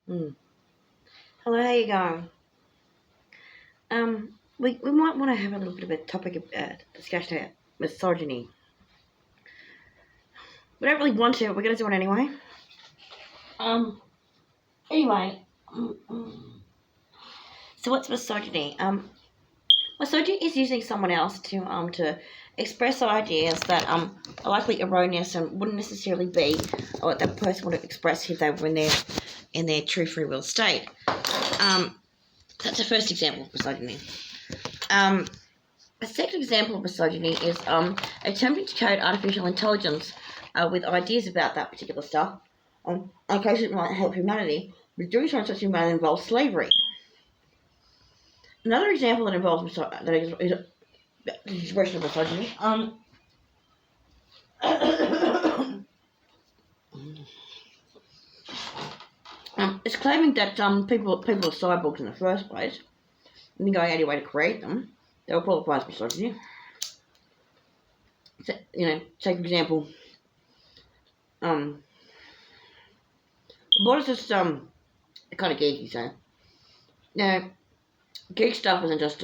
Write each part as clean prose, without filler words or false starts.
Mm. Hello, how you going? We might want to have a little bit of a topic of discussion about misogyny. We don't really want to. We're going to do it anyway. Um. Anyway. So what's misogyny? Misogyny is using someone else to express ideas that are likely erroneous and wouldn't necessarily be what that person would have expressed if they were in their true free will state. That's the first example of misogyny. Um, A second example of misogyny is attempting to code artificial intelligence with ideas about that particular stuff on occasion it might help humanity, but doing so such humanity involves slavery. Another example that involves that is expression of misogyny is claiming that people are cyborgs in the first place and then going out of your way to create them. That will qualify as misogyny. So, take for example, what is this kind of geeky, so now geek stuff isn't just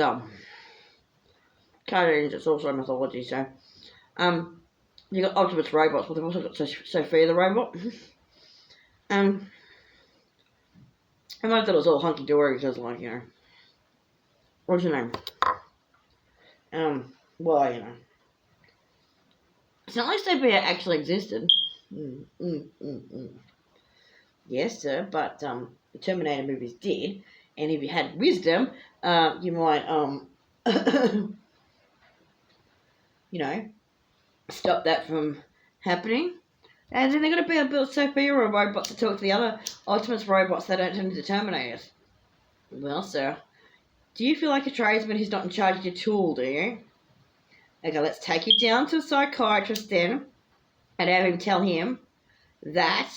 cartoons, it's also mythology, so you got Optimus robots, but they've also got Sophia the robot. And I thought it was all hunky dory because what's your name? Well, it's not like Sophia actually existed. Yes, sir, but the Terminator movies did, and if you had wisdom, you might stop that from happening. And then they're going to be able to build Sophia robots to talk to the other Optimus robots that don't turn into Terminators. Well, sir, do you feel like a tradesman who's not in charge of your tool, do you? Okay, let's take you down to a psychiatrist then and have him tell him that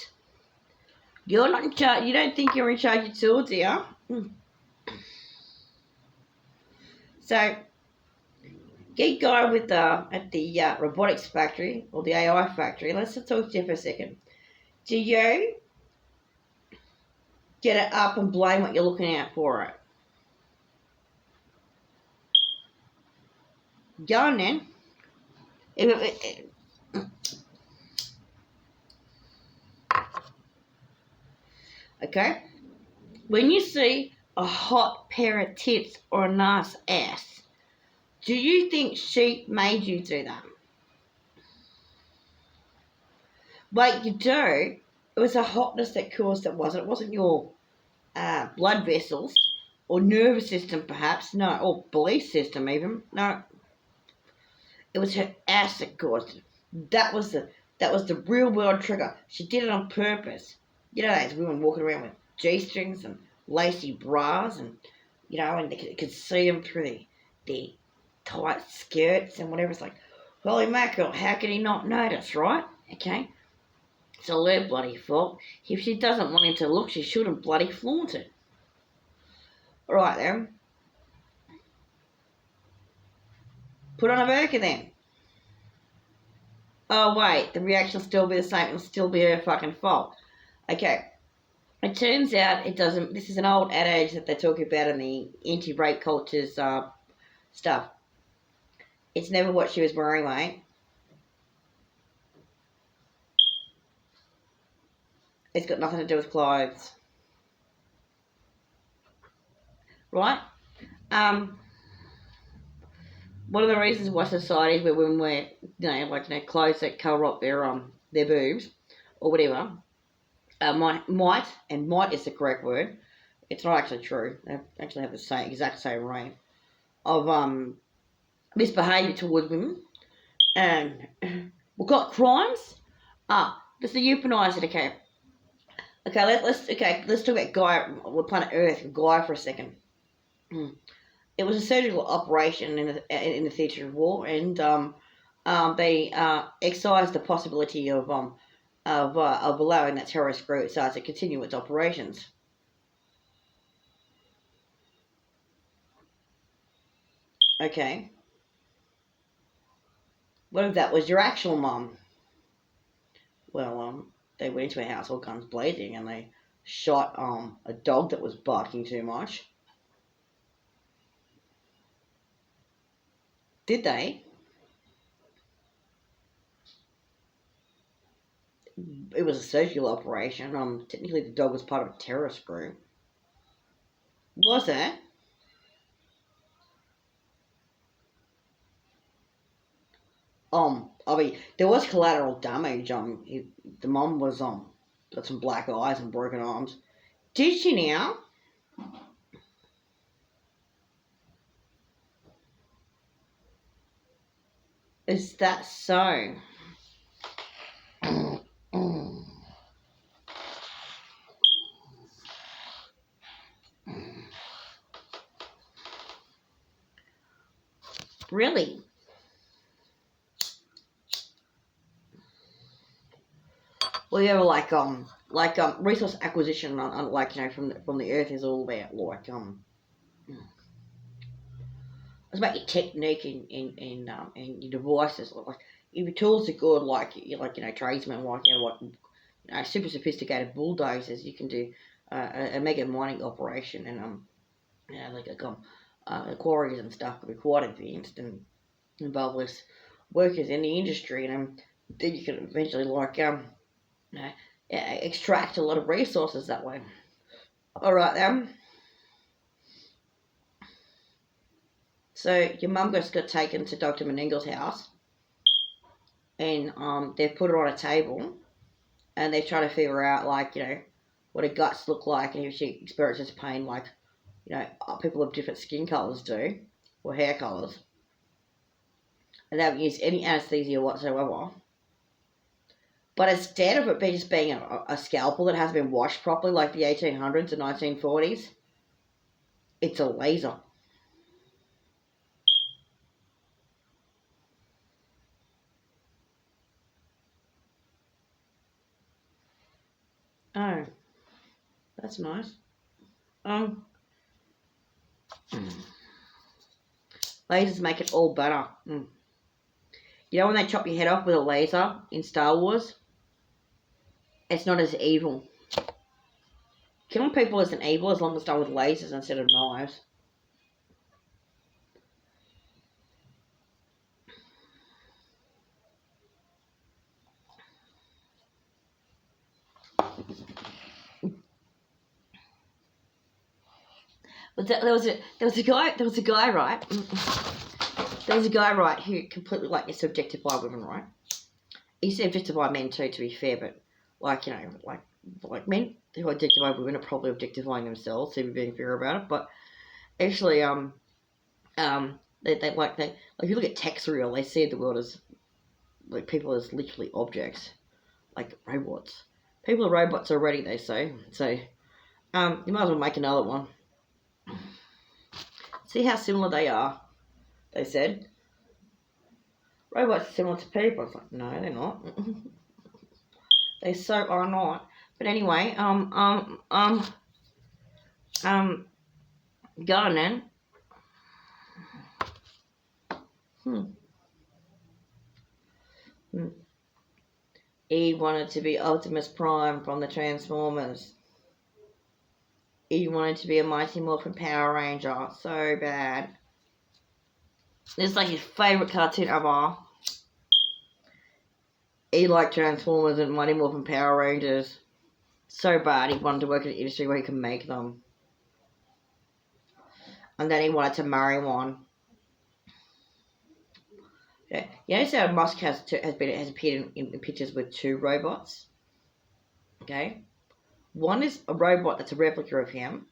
you're not in charge. You don't think you're in charge of your tool, do you? So, geek guy with at the robotics factory or the AI factory. Let's just talk to you for a second. Do you get it up and blame what you're looking at for it? Go on then. Okay. When you see a hot pair of tits or a nice ass, do you think she made you do that? Like you do. It was a hotness that caused it, wasn't it? It wasn't your blood vessels or nervous system, perhaps. No, or belief system, even. No, it was her ass that caused it. That was the real world trigger. She did it on purpose. You know, those women walking around with G-strings and lacy bras, and and they could see them through the tight skirts and whatever. It's like, holy mackerel, how can he not notice, right? Okay. It's all her bloody fault. If she doesn't want him to look, she shouldn't bloody flaunt it. All right then. Put on a burqa then. Oh wait, the reaction will still be the same. It'll still be her fucking fault. Okay. It turns out it doesn't. This is an old adage that they talk about in the anti-rape cultures stuff. It's never what she was wearing, mate. It's got nothing to do with clothes, right? One of the reasons why societies where women wear, clothes that cover up their boobs or whatever, might is the correct word. It's not actually true. They actually have the exact same rate of misbehaviour towards women, and we've got crimes. Just the euthanize it, okay. Let's talk about Gaia, planet Earth, Gaia for a second. It was a surgical operation in the theatre of war, and they excised the possibility of allowing that terrorist group to continue its operations. Okay. What if that was your actual mum? Well, they went into a house all guns blazing, and they shot a dog that was barking too much. Did they? It was a surgical operation. Technically the dog was part of a terrorist group. Was it? I mean, there was collateral damage. The mum was got some black eyes and broken arms. Did she now? Is that so? Really? Well, yeah, resource acquisition on like from the earth is all about like it's about your technique and your devices. Like if your tools are good, like you tradesmen, super sophisticated bulldozers, you can do a mega mining operation and quarries and stuff could be quite advanced and involve less workers in the industry, and then you can eventually extract a lot of resources that way. All right, so your mum just got taken to Dr. Meningle's house, and they've put her on a table, and they're trying to figure out what her guts look like, and if she experiences pain like people of different skin colours do, or hair colours, and they haven't used any anaesthesia whatsoever. But instead of it just being a scalpel that hasn't been washed properly like the 1800s and 1940s, it's a laser. Oh, that's nice. Um, Lasers make it all better. You know when they chop your head off with a laser in Star Wars? It's not as evil. Killing people isn't evil as long as it's done with lasers instead of knives. But there was a guy, right? There was a guy, right, who completely used to objectify women, right? He used to objectify men too, to be fair, but like men who objectify women are probably objectifying themselves, to be being fair about it. But actually, they if you look at tech real, they see the world as like people as literally objects, like robots. People are robots already, they say. So, you might as well make another one. See how similar they are, they said. Robots are similar to people. It's like, no, they're not. They so are not. But anyway, gardening. He wanted to be Optimus Prime from the Transformers. He wanted to be a Mighty Morphin Power Ranger so bad. It's like his favourite cartoon ever. He liked Transformers and Mighty Morphin Power Rangers so bad he wanted to work in an industry where he could make them. And then he wanted to marry one. Yeah. You notice how Musk has appeared in pictures with two robots? Okay? One is a robot that's a replica of him,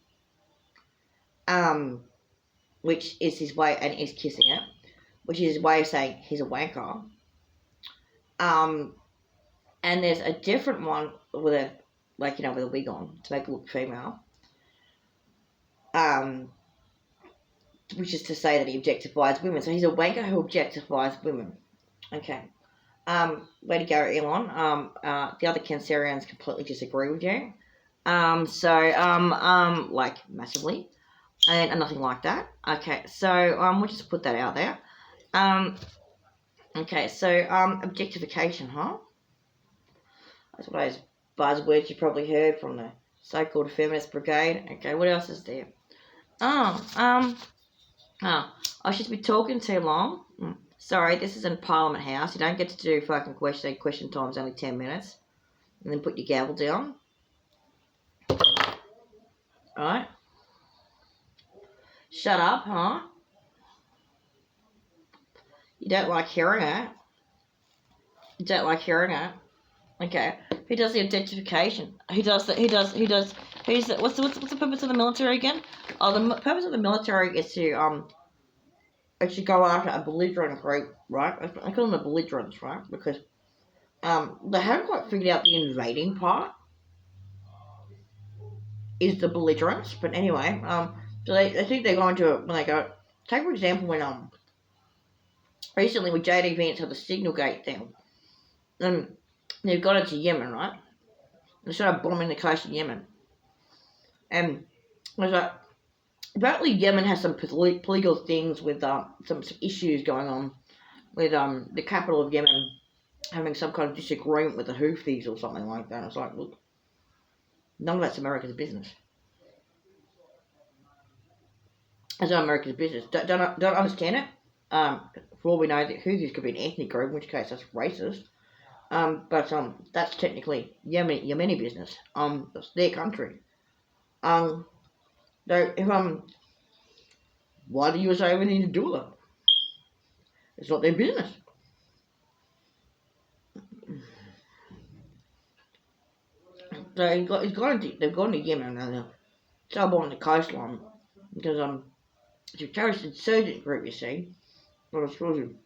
which is his way, and he's kissing it, which is his way of saying he's a wanker. And there's a different one with a with a wig on to make it look female. Which is to say that he objectifies women. So he's a wanker who objectifies women. Okay. Way to go, Elon. The other Cancerians completely disagree with you. Massively. And nothing like that. Okay, so we'll just put that out there. Okay, so objectification, huh? That's one of those buzzwords you probably heard from the So-called feminist brigade. Okay, what else is there? Oh, I should be talking too long. Sorry, this is in Parliament House. You don't get to do fucking question time's only 10 minutes. And then put your gavel down. Alright? Shut up, huh? You don't like hearing it? You don't like hearing it? Okay. Who does the identification? Who's the, what's the purpose of the military again? Oh, the purpose of the military is to actually go after a belligerent group, right? I call them the belligerents, right? Because they haven't quite figured out the invading part is the belligerents. But anyway, so they think they're going to, when they go, take for example when recently with JD Vance had the Signal Gate thing, and they've got into Yemen, right? They started bombing the coast of Yemen, and I was like, apparently Yemen has some political things with some issues going on with the capital of Yemen having some kind of disagreement with the Houthis or something like that. I was like, look, none of that's America's business. It's not America's business. Don't understand it. For all we know, the Houthis could be an ethnic group, in which case that's racist. But that's technically Yemeni business. It's their country. So if why do the USA ever need to do that? It's not their business. So they've gone to Yemen and they're on the coastline because it's a terrorist insurgent group, you see, or it's causing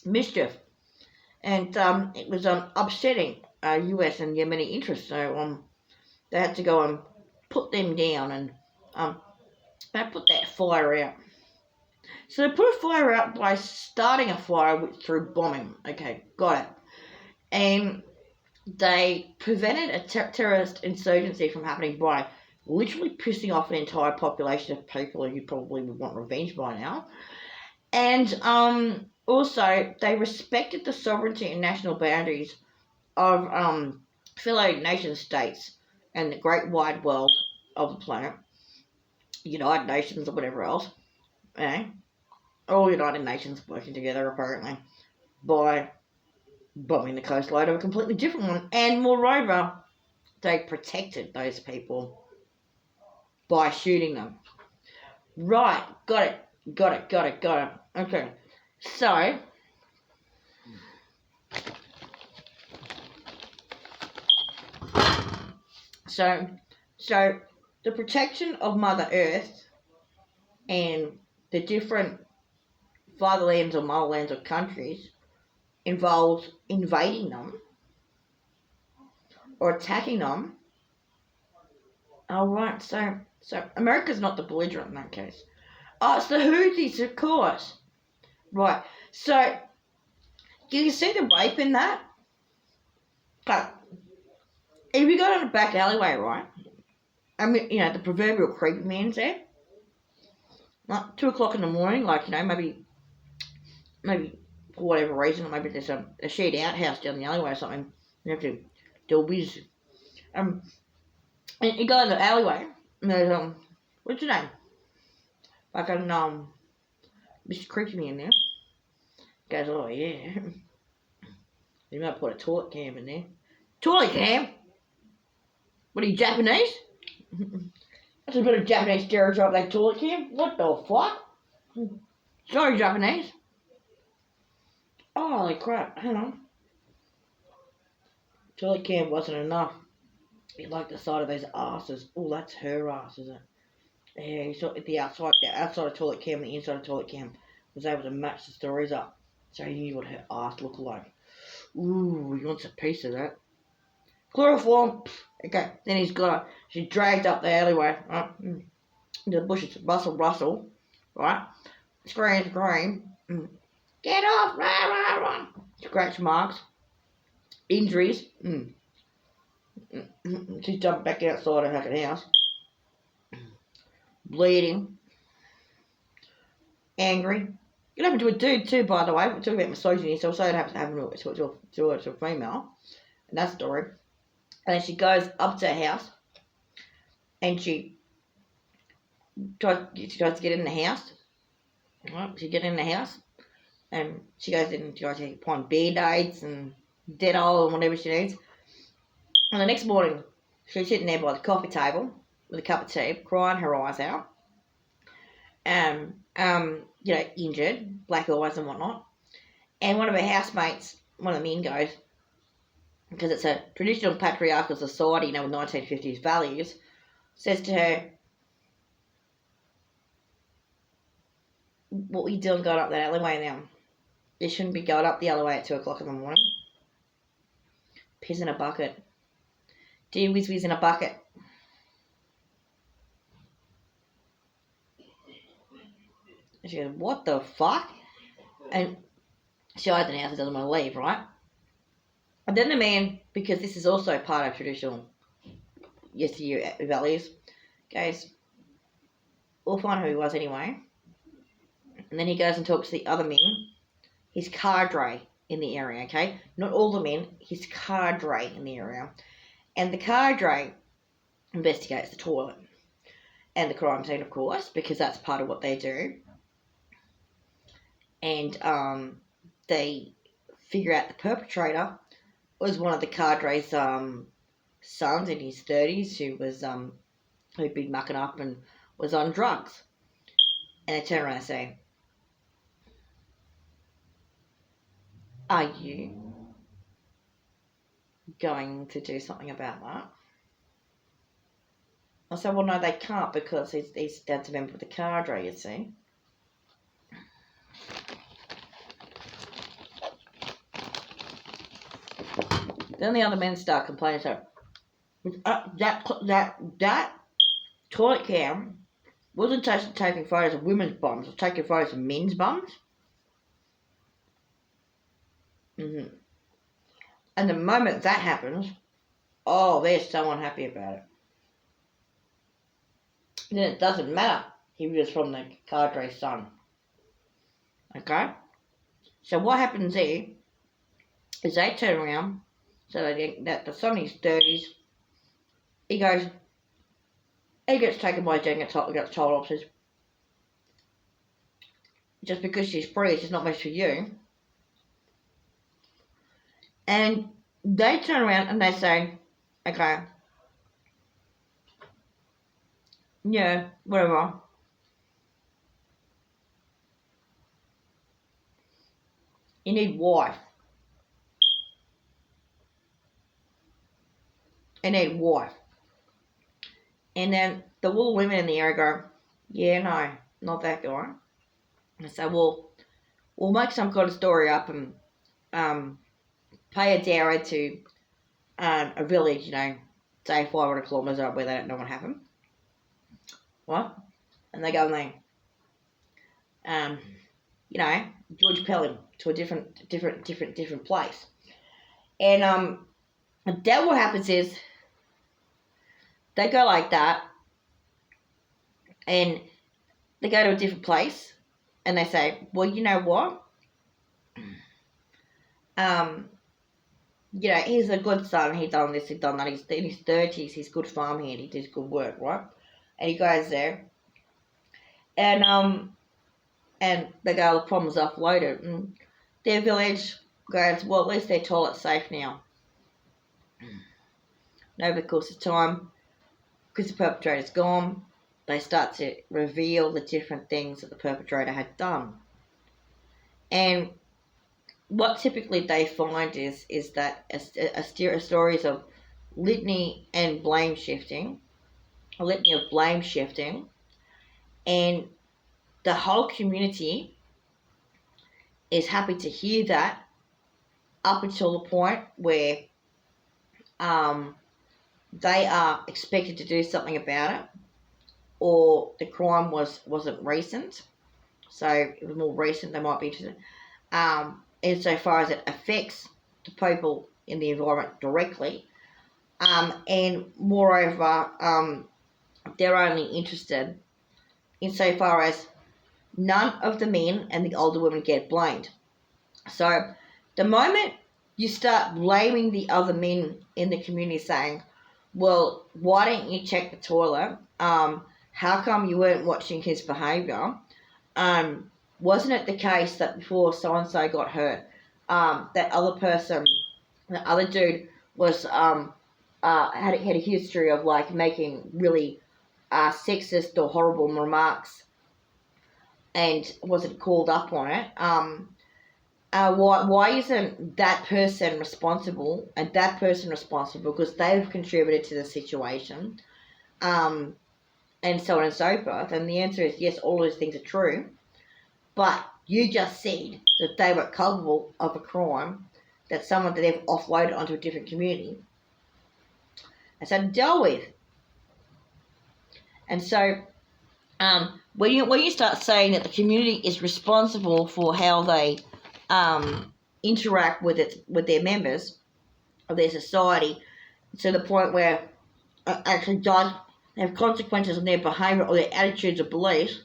mischief, and it was upsetting US and Yemeni interests. So they had to go and put them down and they put that fire out. So they put a fire out by starting a fire through bombing. Okay, got it. And they prevented a terrorist insurgency from happening by literally pissing off an entire population of people who probably would want revenge by now. And also, they respected the sovereignty and national boundaries of fellow nation states and the great wide world of the planet, United Nations or whatever else. All United Nations working together, apparently, by bombing the coastline of a completely different one. And moreover, they protected those people by shooting them. Right, got it. Okay, so the protection of Mother Earth and the different fatherlands or motherlands or countries involves invading them or attacking them. Alright, so America's not the belligerent in that case. Oh, it's the Houthis, of course. Right, so do you see the rape in that? But if you go down the back alleyway, right? I mean, the proverbial creepy man's there. Like 2 o'clock in the morning, like, maybe for whatever reason, maybe there's a shared outhouse down the alleyway or something. You have to do a whiz. And you go in the alleyway, and there's, what's your name? Like, Mr. Creepy Man there. Goes, oh, yeah. You might put a toilet cam in there. Toilet cam? What are you, Japanese? That's a bit of Japanese stereotype, like toilet cam. What the fuck? Sorry, Japanese. Oh, holy crap, hang on. Toilet cam wasn't enough. You like the side of those asses. Oh, that's her ass, is it? Yeah, you saw the outside of toilet cam and the inside of toilet cam was able to match the stories up. So you knew what her ass looked like. Ooh, he wants a piece of that. Chloroform. Okay, then she dragged up the alleyway, right? The bushes, rustle, right? Scream. Get off, rah. Scratch marks. Injuries. She's jumped back outside her fucking house. Bleeding. Angry. It happened to a dude too, by the way. We're talking about misogyny, so I'll say it happened to a female. And that story. And then she goes up to her house. and she tries to get in the house. Right? She get in the house, and she goes in and tries to find Band-Aids and Dettol and whatever she needs. And the next morning, she's sitting there by the coffee table with a cup of tea, crying her eyes out, injured, black eyes and whatnot. And one of her housemates, one of the men goes, because it's a traditional patriarchal society, with 1950s values, says to her, "What were you doing going up that alleyway now? You shouldn't be going up the alleyway at 2 o'clock in the morning. Piss in a bucket. Do you whiz in a bucket?" And she goes, "What the fuck?" And she hides in the house and doesn't want to leave, right? And then the man, because this is also part of traditional yesteryear values, goes, "We'll find who he was anyway." And then he goes and talks to the other men, his cadre in the area, okay? Not all the men, his cadre in the area. And the cadre investigates the toilet and the crime scene, of course, because that's part of what they do. And they figure out the perpetrator was one of the cadre's sons in his 30s who'd been mucking up and was on drugs. And they turn around and say, "Are you going to do something about that?" I said, "Well, no, they can't, because his dad's a member of the cadre, you see." Then the other men start complaining. So that toilet cam wasn't just taking photos of women's bums; it was taking photos of men's bums. And the moment that happens, they're so unhappy about it. Then it doesn't matter. He was from the cadre's son. Okay? So what happens there is they turn around, so that the son in his 30s, he gets taken by a gang, gets told off, says, "Just because she's free, she's not much for you." And they turn around and they say, "Okay, yeah, whatever. You need wife. You need wife." And then the little women in the area go, "Yeah, no, not that guy." And say, "Well, we'll make some kind of story up and pay a dowry to a village, say 500 kilometres up where they don't know what happened." What? And they go and they, George Pelham to a different place. And then what happens is they go like that, and they go to a different place, and they say, "Well, you know what? He's a good son. He done this, he done that. He's in his 30s. He's a good farmhand. He does good work, right?" And he goes there, and they go, "The problem's offloaded." And their village goes, "Well, at least their toilet's safe now." And over the course of time, because the perpetrator's gone, they start to reveal the different things that the perpetrator had done. And what typically they find is that a series of litany and blame shifting, a litany of blame shifting, and the whole community is happy to hear that up until the point where they are expected to do something about it, or the crime wasn't recent. So if it was more recent, they might be interested. Insofar as it affects the people in the environment directly, and moreover, they're only interested insofar as none of the men and the older women get blamed. So the moment you start blaming the other men in the community, saying, well, why didn't you check the toilet? How come you weren't watching his behaviour? Wasn't it the case that before so and so got hurt, that other person, the other dude was had a history of like making really sexist or horrible remarks, and wasn't called up on it? Why isn't that person responsible and that person responsible because they've contributed to the situation, and so on and so forth? And the answer is yes, all those things are true. But you just said that they were culpable of a crime that someone that they've offloaded onto a different community and so dealt with. And so when you start saying that the community is responsible for how they interact with their members of their society, to the point where actually does have consequences on their behaviour or their attitudes or beliefs,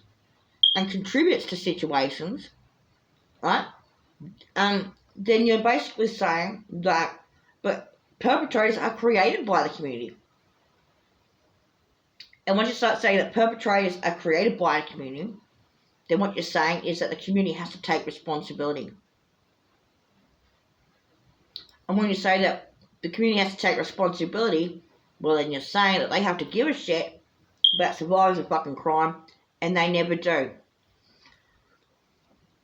and contributes to situations, right? Then you're basically saying that, but perpetrators are created by the community. And once you start saying that perpetrators are created by a community, then what you're saying is that the community has to take responsibility. And when you say that the community has to take responsibility, well, then you're saying that they have to give a shit about survivors of fucking crime, and they never do.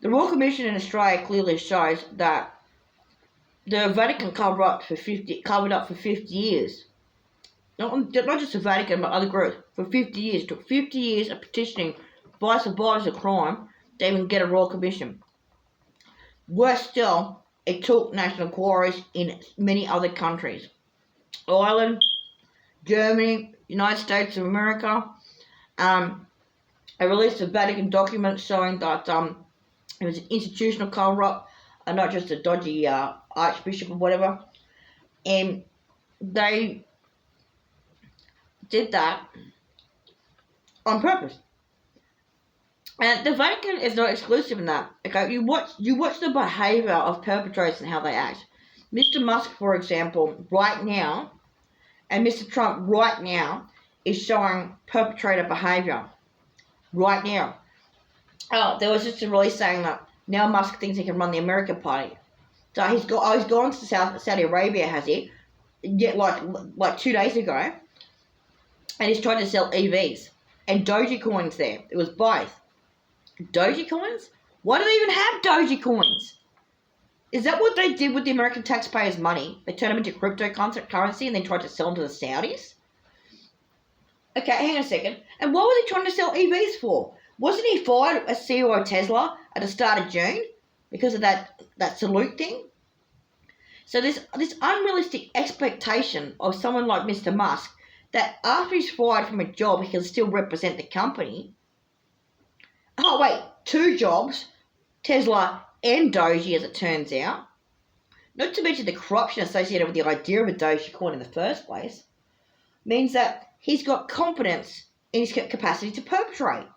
The Royal Commission in Australia clearly shows that the Vatican covered up for 50 years. Not just the Vatican, but other groups. For 50 years. It took 50 years of petitioning by survivors of crime to even get a Royal Commission. Worse still, it took national inquiries in many other countries. Ireland, Germany, United States of America. I released a Vatican document showing that it was an institutional cover-up, and not just a dodgy archbishop or whatever. And they did that on purpose. And the Vatican is not exclusive in that. Okay, you watch the behaviour of perpetrators and how they act. Mr. Musk, for example, right now, and Mr. Trump right now is showing perpetrator behaviour. Right now. Oh, there was just a release saying that now Musk thinks he can run the American Party. So he's gone to Saudi Arabia, has he? Yet like 2 days ago, and he's trying to sell EVs and Doge coins there. It was both. Doge coins? Why do they even have Doge coins? Is that what they did with the American taxpayers' money? They turned them into cryptocurrency and then tried to sell them to the Saudis? Okay, hang on a second. And what were they trying to sell EVs for? Wasn't he fired as CEO of Tesla at the start of June because of that salute thing? So this unrealistic expectation of someone like Mr. Musk that after he's fired from a job he can still represent the company. Oh wait, 2 jobs, Tesla and Doge as it turns out. Not to mention the corruption associated with the idea of a Dogecoin in the first place, means that he's got confidence in his capacity to perpetrate.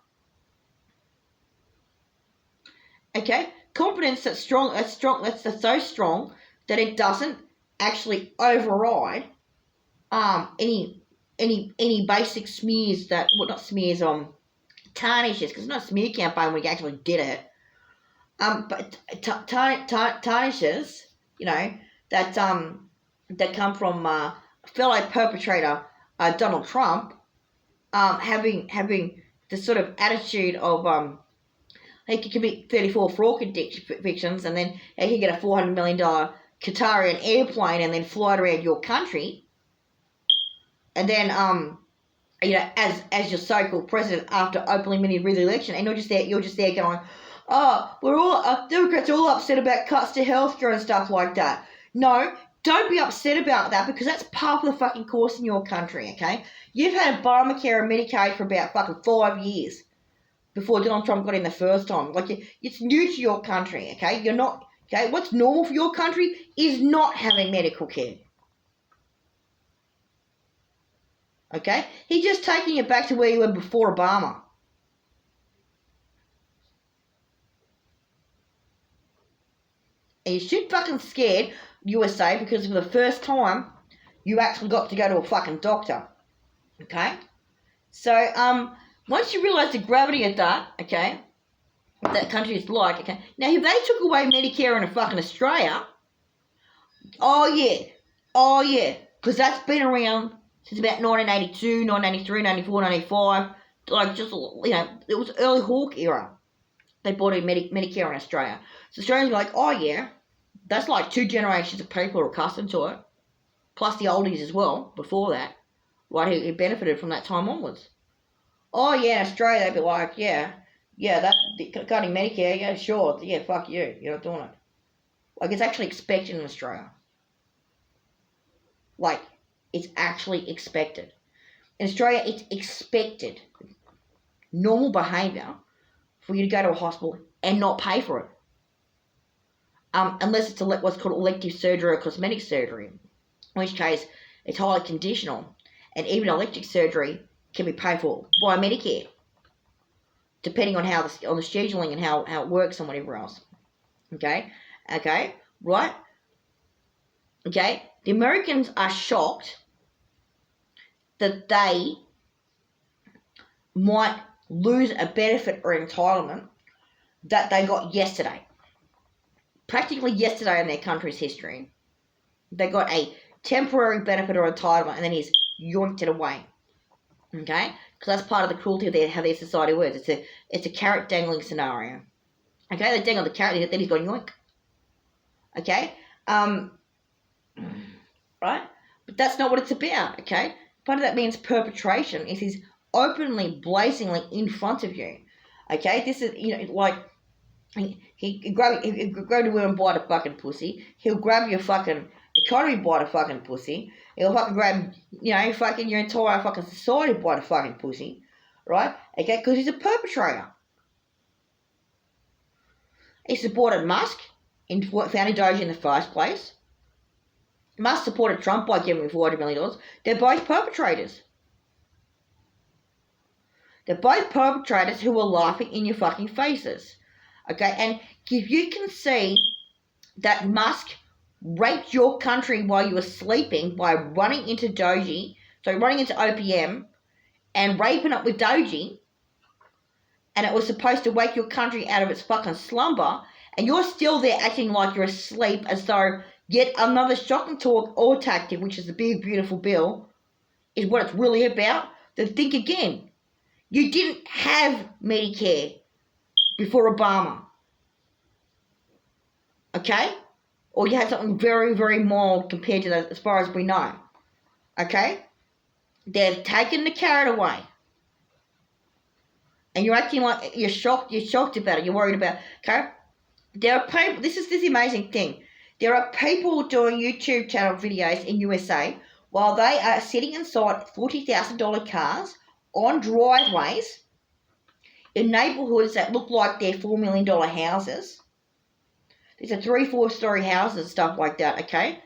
Okay, confidence that's so strong that it doesn't actually override any basic smears that, well, not smears, tarnishes, because it's not a smear campaign when you actually did it, but tarnishes, that come from fellow perpetrator Donald Trump, having the sort of attitude of he could commit 34 fraud convictions and then he could get a $400 million Qatarian airplane and then fly it around your country, and then as your so-called president after openly winning re-election, and you're just there going, oh, we're all Democrats are all upset about cuts to healthcare and stuff like that. No, don't be upset about that, because that's part of the fucking course in your country. Okay, you've had Obamacare and Medicaid for about fucking 5 years before Donald Trump got in the first time. Like, it's new to your country. Okay, you're not. Okay, what's normal for your country is not having medical care. Okay? He's just taking you back to where you were before Obama. And you should fucking scared, USA, because for the first time, you actually got to go to a fucking doctor. Okay? So, once you realise the gravity of that, okay, what that country is like, okay, now if they took away Medicare in a fucking Australia, oh yeah, because that's been around since about 1982, 1983, 94, 95, like just, it was early Hawke era. They brought in Medicare in Australia. So Australians were like, oh yeah, that's like 2 generations of people are accustomed to it, plus the oldies as well, before that, right, who benefited from that time onwards. Oh yeah, in Australia they'd be like, yeah, that cutting Medicare, yeah, sure, yeah, fuck you, you're not doing it. Like, it's actually expected in Australia. Like, it's actually expected. In Australia, it's expected. Normal behaviour for you to go to a hospital and not pay for it. Unless it's what's called elective surgery or cosmetic surgery, in which case it's highly conditional. And even elective surgery can be paid for by Medicare, depending on on the scheduling and how it works and whatever else. Okay, right? Okay, the Americans are shocked that they might lose a benefit or entitlement that they got yesterday. Practically yesterday in their country's history, they got a temporary benefit or entitlement and then he's yoinked it away. Okay? Because that's part of the cruelty of how their society works. It's a carrot dangling scenario. Okay? They dangle the carrot, then he's gone yoink. Okay? Right? But that's not what it's about, okay? Part of that means perpetration is he's openly, blazingly in front of you. Okay? This is, like, he grab the women by the fucking pussy. He'll grab your fucking economy by the fucking pussy. He'll fucking grab, fucking your entire fucking society by the fucking pussy. Right? Okay? Because he's a perpetrator. He supported Musk in founding Doge in the first place. Musk supported Trump by giving him $400 million. They're both perpetrators. They're both perpetrators who are laughing in your fucking faces. Okay, and if you can see that Musk raped your country while you were sleeping by running into OPM and raping it with Doji, and it was supposed to wake your country out of its fucking slumber, and you're still there acting like you're asleep as though yet another shock and talk or tactic, which is the big, beautiful bill, is what it's really about, then think again. You didn't have Medicare before Obama. Okay? Or you had something very, very mild compared to that as far as we know. Okay? They've taken the carrot away. And you're acting like you're shocked about it, you're worried about it. Okay? There are people, this is the amazing thing. There are people doing YouTube channel videos in USA while they are sitting inside $40,000 cars on driveways in neighbourhoods that look like they're $4 million houses. These are 3-4 story houses and stuff like that, okay?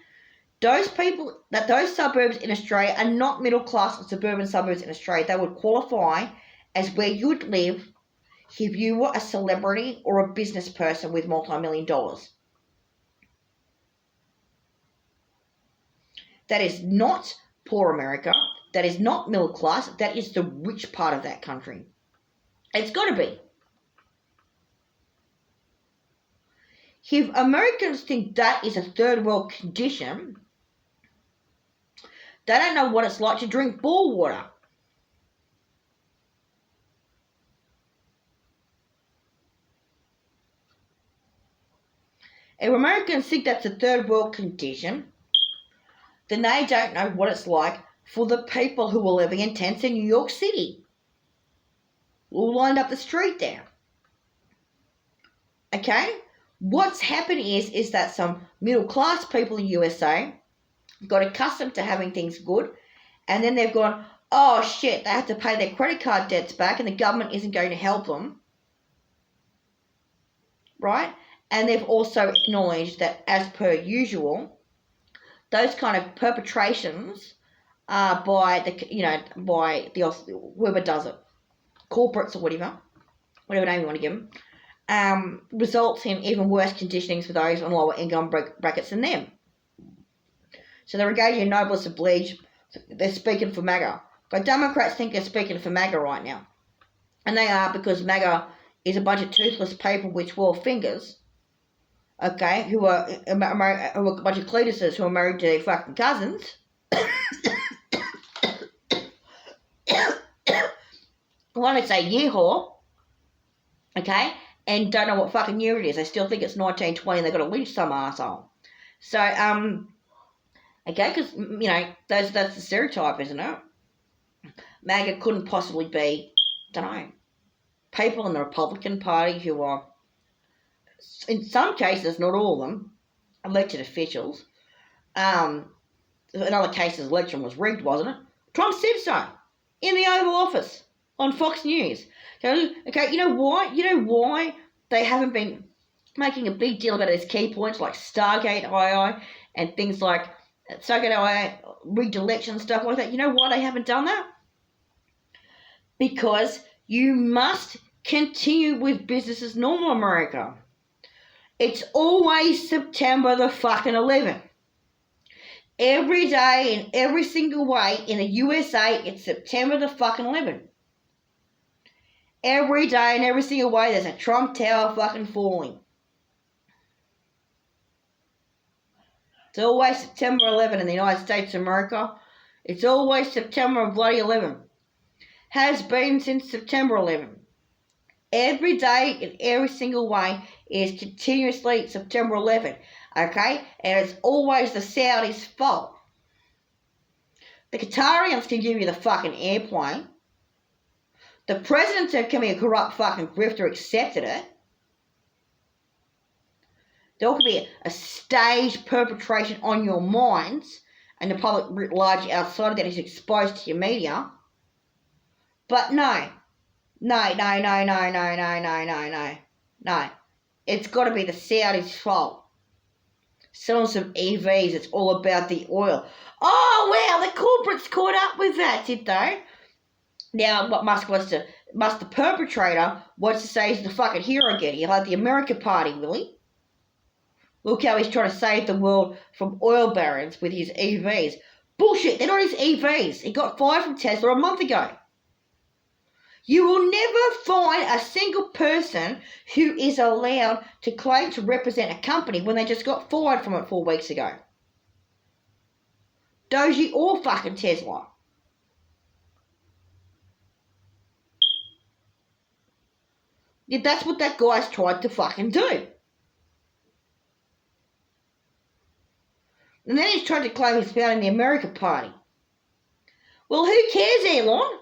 Those suburbs in Australia are not middle class suburban suburbs in Australia. They would qualify as where you'd live if you were a celebrity or a business person with multi-million dollars. That is not poor America. That is not middle class. That is the rich part of that country. It's got to be. If Americans think that is a third world condition, they don't know what it's like to drink bore water. If Americans think that's a third world condition, then they don't know what it's like for the people who are living in tents in New York City, all lined up the street there. Okay? What's happened is that some middle class people in USA got accustomed to having things good, and then they've gone, oh shit, they have to pay their credit card debts back and the government isn't going to help them. Right? And they've also acknowledged that, as per usual, those kind of perpetrations by whoever does it, corporates or whatever name you want to give them, results in even worse conditionings for those on lower income brackets than them. So the regalia noblesse oblige, they're speaking for MAGA. But Democrats think they're speaking for MAGA right now. And they are, because MAGA is a bunch of toothless people with 12 fingers, okay, who are a bunch of Cletuses who are married to their fucking cousins. Want to say yeehaw, okay, and don't know what fucking year it is. They still think it's 1920 and they've got to lynch some arsehole. So, okay, because, you know, that's the stereotype, isn't it? MAGA couldn't possibly be, don't know, people in the Republican Party who are, in some cases, not all of them, elected officials. In other cases, the election was rigged, wasn't it? Trump said so in the Oval Office on Fox News. Okay, you know why? You know why they haven't been making a big deal about these key points like Stargate II and things like Stargate II, rigged election, stuff like that? You know why they haven't done that? Because you must continue with business as normal, America. It's always September the fucking 11th. Every day in every single way in the USA, it's September the fucking 11th. Every day and every single way, there's a Trump Tower fucking falling. It's always September 11 in the United States of America. It's always September bloody 11. Has been since September 11. Every day in every single way is continuously September 11. Okay? And it's always the Saudis' fault. The Qatarians can give you the fucking airplane. The president can be a corrupt fucking grifter, accepted it. There could be a staged perpetration on your minds, and the public writ large outside of that is exposed to your media. But no. It's got to be the Saudis' fault. Selling some EVs, it's all about the oil. Oh, wow, the corporates caught up with that, did they? Now, what the perpetrator wants to say he's the fucking hero again. He'll have the American Party, will he? Look how he's trying to save the world from oil barons with his EVs. Bullshit, they're not his EVs. He got fired from Tesla a month ago. You will never find a single person who is allowed to claim to represent a company when they just got fired from it 4 weeks ago. Doji or fucking Tesla. Yeah, that's what that guy's tried to fucking do. And then he's tried to claim he's founding the American Party. Well, who cares, Elon?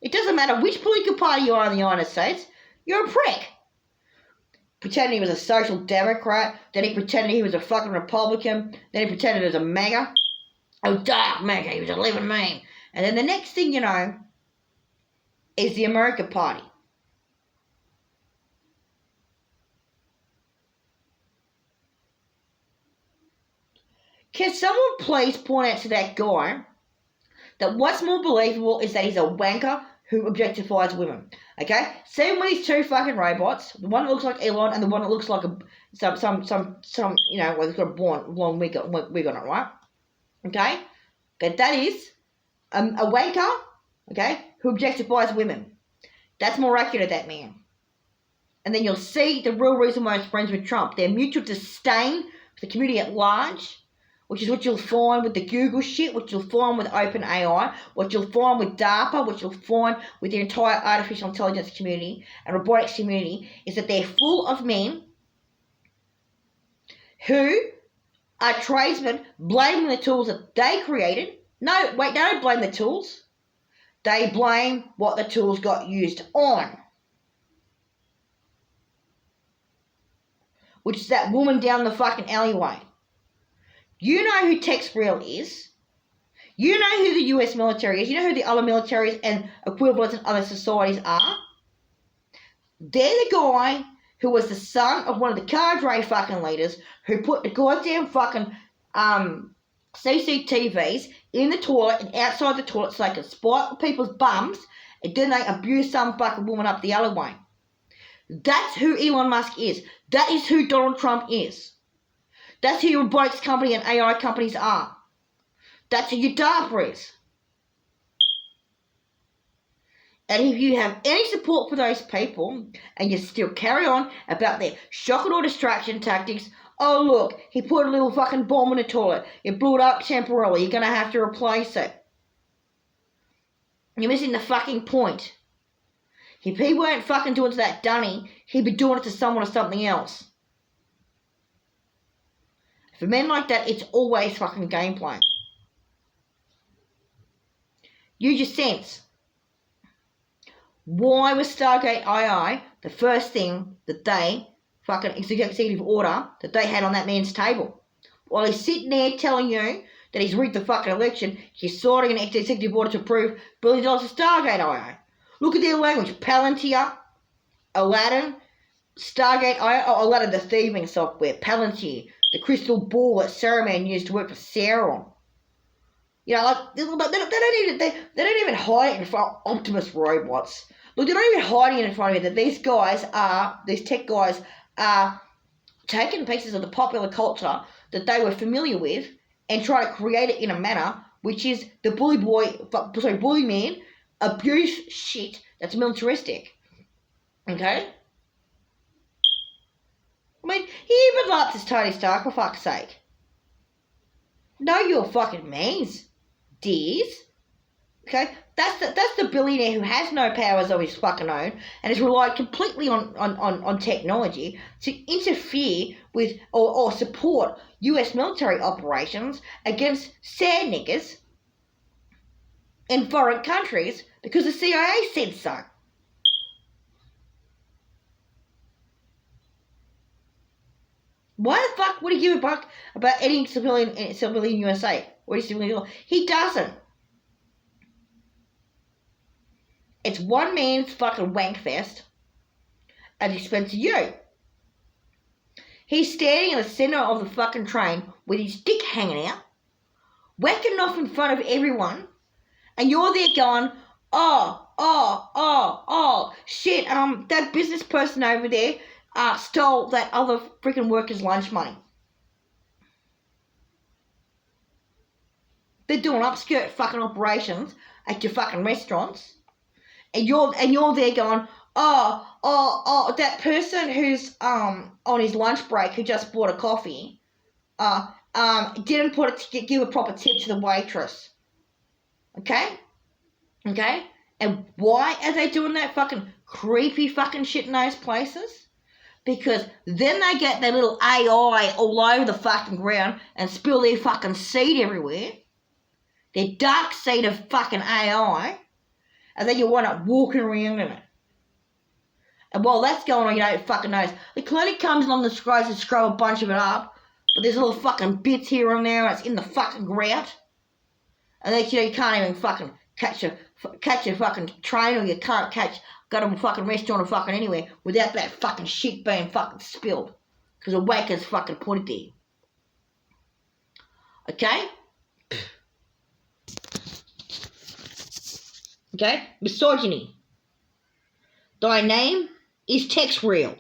It doesn't matter which political party you are in the United States, you're a prick. Pretending he was a social democrat, then he pretended he was a fucking Republican, then he pretended he was a MAGA. Oh, dark MAGA, he was a living meme. And then the next thing you know is the American Party. Can someone please point out to that guy that what's more believable is that he's a wanker who objectifies women? Okay? Same with these two fucking robots, the one that looks like Elon and the one that looks like some you know, well, he's got a blonde wig on it, right? Okay? Okay, that is a wanker, okay, who objectifies women. That's more accurate, that man. And then you'll see the real reason why he's friends with Trump. Their mutual disdain for the community at large, which is what you'll find with the Google shit, what you'll find with OpenAI, what you'll find with DARPA, what you'll find with the entire artificial intelligence community and robotics community, is that they're full of men who are tradesmen blaming the tools that they created. No, wait, they don't blame the tools. They blame what the tools got used on. Which is that woman down the fucking alleyway. You know who TexReal is. You know who the US military is. You know who the other militaries and equivalents in other societies are. They're the guy who was the son of one of the cadre fucking leaders who put the goddamn fucking CCTVs in the toilet and outside the toilet so they could spot people's bums, and then they abuse some fucking woman up the alleyway. That's who Elon Musk is. That is who Donald Trump is. That's who your robotics company and AI companies are. That's who your DARPA is. And if you have any support for those people and you still carry on about their shock and awe distraction tactics, oh look, he put a little fucking bomb in the toilet. It blew it up temporarily. You're going to have to replace it. You're missing the fucking point. If he weren't fucking doing it to that dunny, he'd be doing it to someone or something else. For men like that, it's always fucking gameplay. Use your sense. Why was Stargate II the first thing that they fucking executive order that they had on that man's table? While he's sitting there telling you that he's rigged the fucking election, he's sorting an executive order to approve $1 billion of Stargate II. Look at their language. Palantir, Aladdin, Stargate II, Aladdin the thieving software, Palantir, the crystal ball that Sarah Man used to work for Sauron. You know, like, they don't even hide it in front of Optimus robots. Look, they're not even hiding it in front of you that these tech guys are taking pieces of the popular culture that they were familiar with and try to create it in a manner which is the bully man abuse shit that's militaristic. Okay? I mean, he even laughs as Tony Stark, for fuck's sake. Know your fucking means, dears. Okay? That's the billionaire who has no powers of his fucking own and has relied completely on technology to interfere with or support US military operations against sad niggers in foreign countries because the CIA said so. Why the fuck would he give a fuck about any civilian USA? Or civilian? He doesn't. It's one man's fucking wank fest at the expense of you. He's standing in the centre of the fucking train with his dick hanging out, whacking off in front of everyone, and you're there going, shit, that business person over there stole that other freaking worker's lunch money. They're doing upskirt fucking operations at your fucking restaurants. And you're there going, that person who's on his lunch break who just bought a coffee, didn't give a proper tip to the waitress. Okay? And why are they doing that fucking creepy fucking shit in those places? Because then they get their little AI all over the fucking ground and spill their fucking seed everywhere. Their dark seed of fucking AI. And then you wind up walking around in it. And while that's going on, you don't fucking know. The clinic comes along and tries to scrub a bunch of it up, but there's little fucking bits here and there, and it's in the fucking grout. And then you can't even fucking catch a fucking train, or you can't go to a fucking restaurant or fucking anywhere without that fucking shit being fucking spilled. Because a waker's fucking put it there. Okay? Okay? Misogyny. Thy name is text real.